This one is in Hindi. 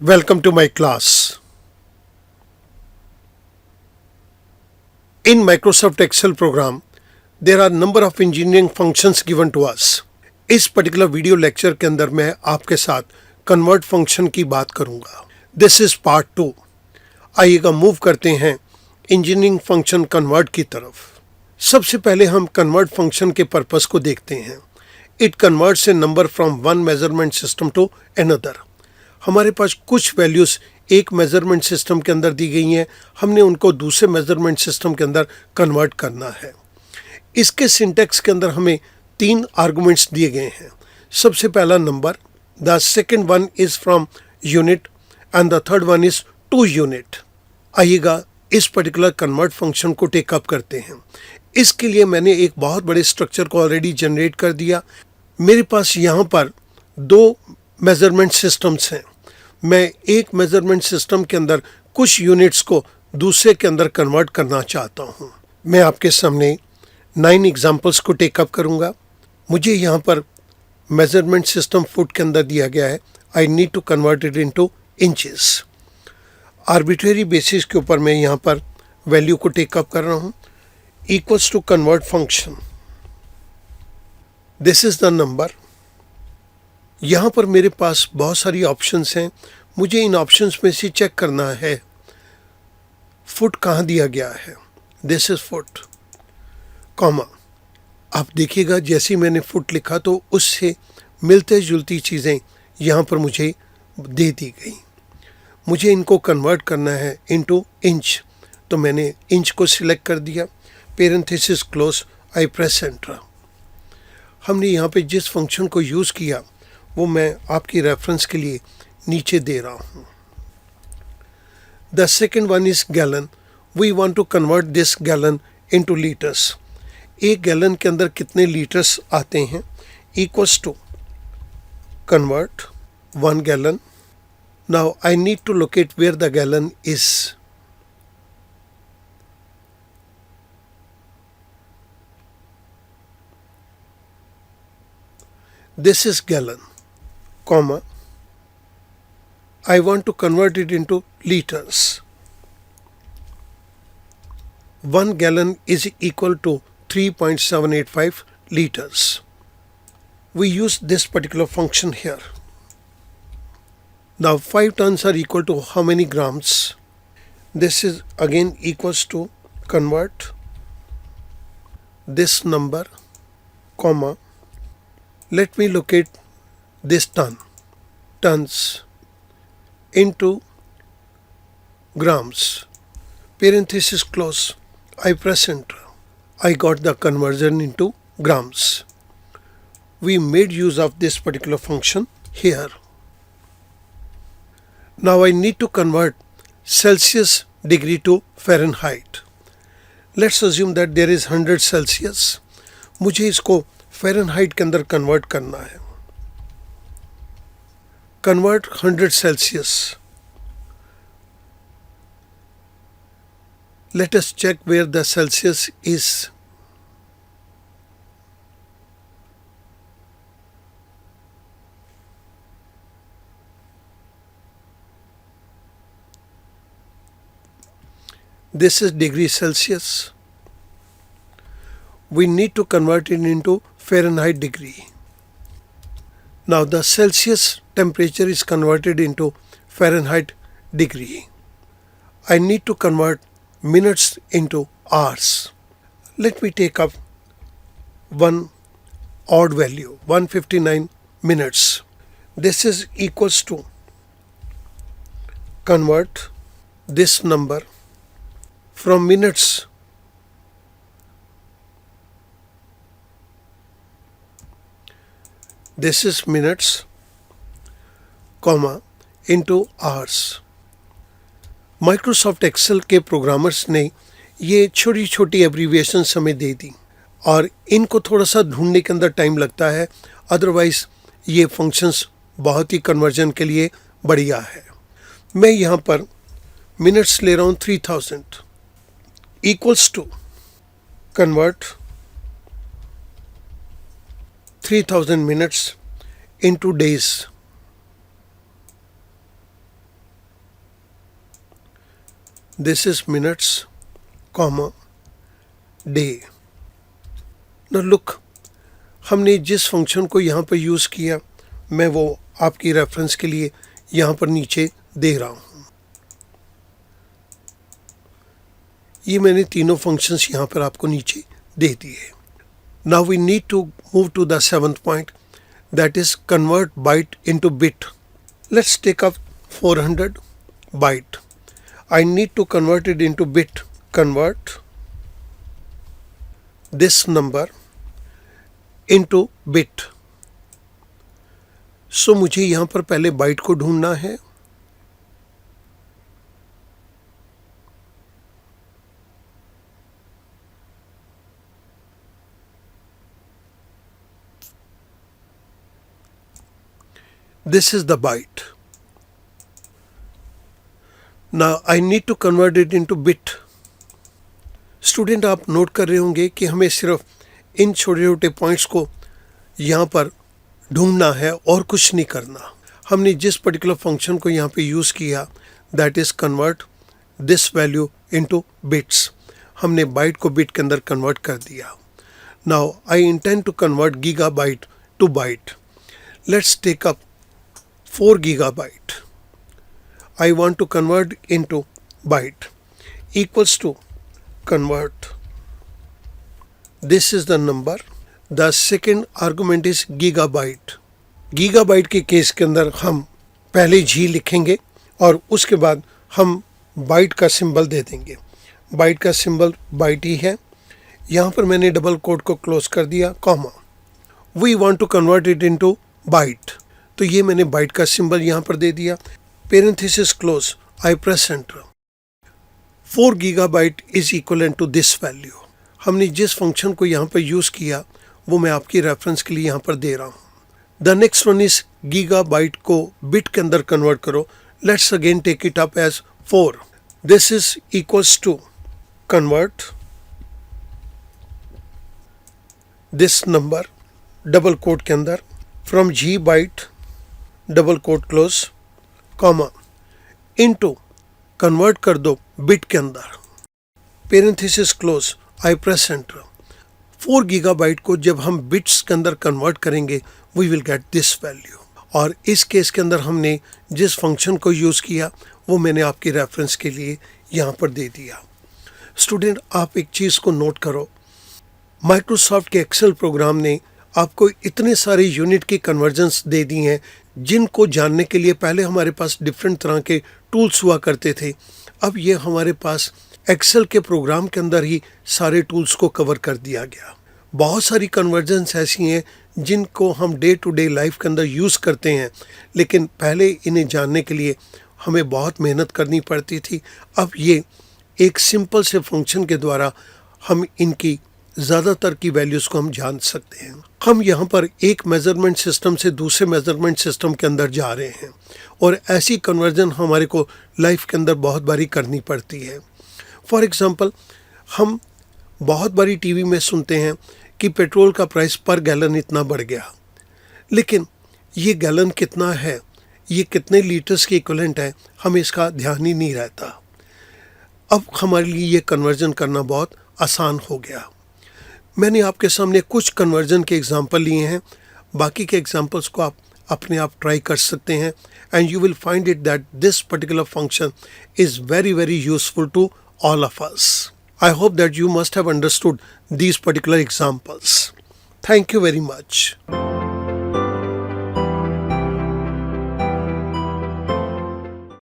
Welcome to my class. In Microsoft Excel program, there are number of engineering functions given to us. इस पर्टिकुलर वीडियो लेक्चर के अंदर मैं आपके साथ कन्वर्ट फंक्शन की बात करूंगा. This is part 2. आइएगा मूव करते हैं इंजीनियरिंग फंक्शन कन्वर्ट की तरफ. सबसे पहले हम कन्वर्ट फंक्शन के पर्पस को देखते हैं. It converts a number from one measurement system to another. हमारे पास कुछ वैल्यूज़ एक मेजरमेंट सिस्टम के अंदर दी गई हैं, हमने उनको दूसरे मेजरमेंट सिस्टम के अंदर कन्वर्ट करना है. इसके सिंटैक्स के अंदर हमें 3 आर्गुमेंट्स दिए गए हैं. सबसे पहला number, the second one is from unit and the third one is to unit. आइएगा इस पर्टिकुलर कन्वर्ट फंक्शन को टेकअप करते हैं. इसके लिए मैंने एक बहुत बड़े स्ट्रक्चर को ऑलरेडी जनरेट कर दिया. मेरे पास यहाँ पर 2 मेजरमेंट सिस्टम्स हैं. मैं एक मेजरमेंट सिस्टम के अंदर कुछ यूनिट्स को दूसरे के अंदर कन्वर्ट करना चाहता हूँ. मैं आपके सामने 9 एग्जांपल्स को टेकअप करूँगा. मुझे यहाँ पर मेजरमेंट सिस्टम फुट के अंदर दिया गया है. I need to convert it into inches. Arbitrary basis के ऊपर मैं यहाँ पर वैल्यू को टेकअप कर रहा हूँ. Equals to convert function. This is the number. यहाँ पर मेरे पास बहुत सारी ऑप्शंस हैं. मुझे इन ऑप्शंस में से चेक करना है फुट कहाँ दिया गया है. This is foot comma. आप देखिएगा जैसे ही मैंने फुट लिखा तो उससे मिलते जुलती चीज़ें यहाँ पर मुझे दे दी गई. मुझे इनको कन्वर्ट करना है इनटू इंच, तो मैंने इंच को सिलेक्ट कर दिया. Parenthesis close. I press enter. हमने यहाँ पे जिस फंक्शन को यूज़ किया वो मैं आपकी रेफरेंस के लिए नीचे दे रहा हूँ. The second one is gallon. We want to convert this gallon into litres. एक गैलन के अंदर कितने लीटर्स आते हैं. Equals to convert 1 gallon. Now I need to locate where the gallon is. This is gallon, comma. I want to convert it into liters. 1 gallon is equal to 3.785 liters. We use this particular function here. Now 5 tons are equal to how many grams? This is again equals to convert this number, comma. Let me locate this tons into grams. Parenthesis close. I press enter. I got the conversion into grams. We made use of this particular function here. Now I need to convert Celsius degree to Fahrenheit. Let's assume that there is 100 Celsius. मुझे इसको फ़ारेनहाइट के अंदर कन्वर्ट करना है. Convert 100 Celsius. Let us check where the Celsius is. This is degree Celsius. We need to convert it into Fahrenheit degree. Now the Celsius temperature is converted into Fahrenheit degree. I need to convert minutes into hours. Let me take up one odd value, 159 minutes. This is equals to convert this number from minutes this is minutes, comma, into hours. Microsoft Excel के प्रोग्रामर्स ने ये छोटी छोटी एब्रीविएशंस हमें दे दी और इनको थोड़ा सा ढूंढने के अंदर टाइम लगता है. अदरवाइज ये फंक्शंस बहुत ही कन्वर्जन के लिए बढ़िया है. मैं यहाँ पर मिनट्स ले रहा हूँ 3000 equals to convert 3000 minutes into days. This is minutes, comma, day. Now look, हमने जिस फंक्शन को यहाँ पर यूज़ किया मैं वो आपकी रेफरेंस के लिए यहाँ पर नीचे दे रहा हूँ. ये मैंने तीनों फंक्शंस यहाँ पर आपको नीचे दे दिए. Now we need to move to the seventh point, that is convert byte into bit. Let's take up 400 byte. I need to convert it into bit. Convert this number into bit. So मुझे यहाँ पर पहले बाइट को ढूंढना है. This is the byte. Now I need to convert it into bit. Student आप नोट कर रहे होंगे कि हमें सिर्फ इन छोटे छोटे पॉइंट्स को यहाँ पर ढूंढना है और कुछ नहीं करना. हमने जिस पर्टिकुलर फंक्शन को यहाँ पे यूज़ किया that is convert this value into bits. हमने बाइट को बिट के अंदर कन्वर्ट कर दिया. Now I intend to convert gigabyte to byte. Let's take up 4 gigabyte. I want to convert into byte equals to convert. This is the number. The second argument is gigabyte. Gigabyte के केस के अंदर हम पहले जी लिखेंगे और उसके बाद हम बाइट का सिंबल दे देंगे. बाइट का सिंबल बाइट ही है. यहाँ पर मैंने डबल कोट को क्लोज कर दिया, comma. We want to convert it into byte. तो ये मैंने बाइट का सिंबल यहाँ पर दे दिया. Parenthesis close. I press enter. 4 gigabyte is equivalent to this value. हमने जिस फंक्शन को यहाँ पर यूज़ किया वो मैं आपकी रेफरेंस के लिए यहाँ पर दे रहा हूँ. The next one is gigabyte को बिट के अंदर कन्वर्ट करो. Let's again take it up as 4. This is equals to convert this number double quote के अंदर from G byte double quote close, comma, into convert कर दो बिट के अंदर. Parenthesis close. I press enter. 4 gigabyte को जब हम बिट्स के अंदर कन्वर्ट करेंगे we will get this value. और इस केस के अंदर हमने जिस फंक्शन को यूज़ किया वो मैंने आपकी रेफरेंस के लिए यहाँ पर दे दिया. स्टूडेंट आप एक चीज़ को नोट करो. माइक्रोसॉफ्ट के एक्सेल प्रोग्राम ने आपको इतने सारे यूनिट की कन्वर्जन्स दे दी हैं जिनको जानने के लिए पहले हमारे पास डिफरेंट तरह के टूल्स हुआ करते थे. अब ये हमारे पास एक्सेल के प्रोग्राम के अंदर ही सारे टूल्स को कवर कर दिया गया. बहुत सारी कन्वर्जन्स ऐसी हैं जिनको हम डे टू डे लाइफ के अंदर यूज़ करते हैं, लेकिन पहले इन्हें जानने के लिए हमें बहुत मेहनत करनी पड़ती थी. अब ये एक सिंपल से फंक्शन के द्वारा हम इनकी ज़्यादातर की वैल्यूज़ को हम जान सकते हैं. हम यहाँ पर एक मेज़रमेंट सिस्टम से दूसरे मेज़रमेंट सिस्टम के अंदर जा रहे हैं और ऐसी कन्वर्जन हमारे को लाइफ के अंदर बहुत बारी करनी पड़ती है. फॉर एग्ज़ाम्पल हम बहुत बारी टीवी में सुनते हैं कि पेट्रोल का प्राइस पर गैलन इतना बढ़ गया, लेकिन ये गैलन कितना है, ये कितने लीटर्स के इक्विवेलेंट है, हमें इसका ध्यान ही नहीं रहता. अब हमारे लिए ये कन्वर्जन करना बहुत आसान हो गया. मैंने आपके सामने कुछ कन्वर्जन के एग्जांपल लिए हैं. बाकी के एग्जांपल्स को आप अपने आप ट्राई कर सकते हैं and you will find it that this particular function is very very useful to all of us. I hope that you must have understood these particular examples. Thank you very much.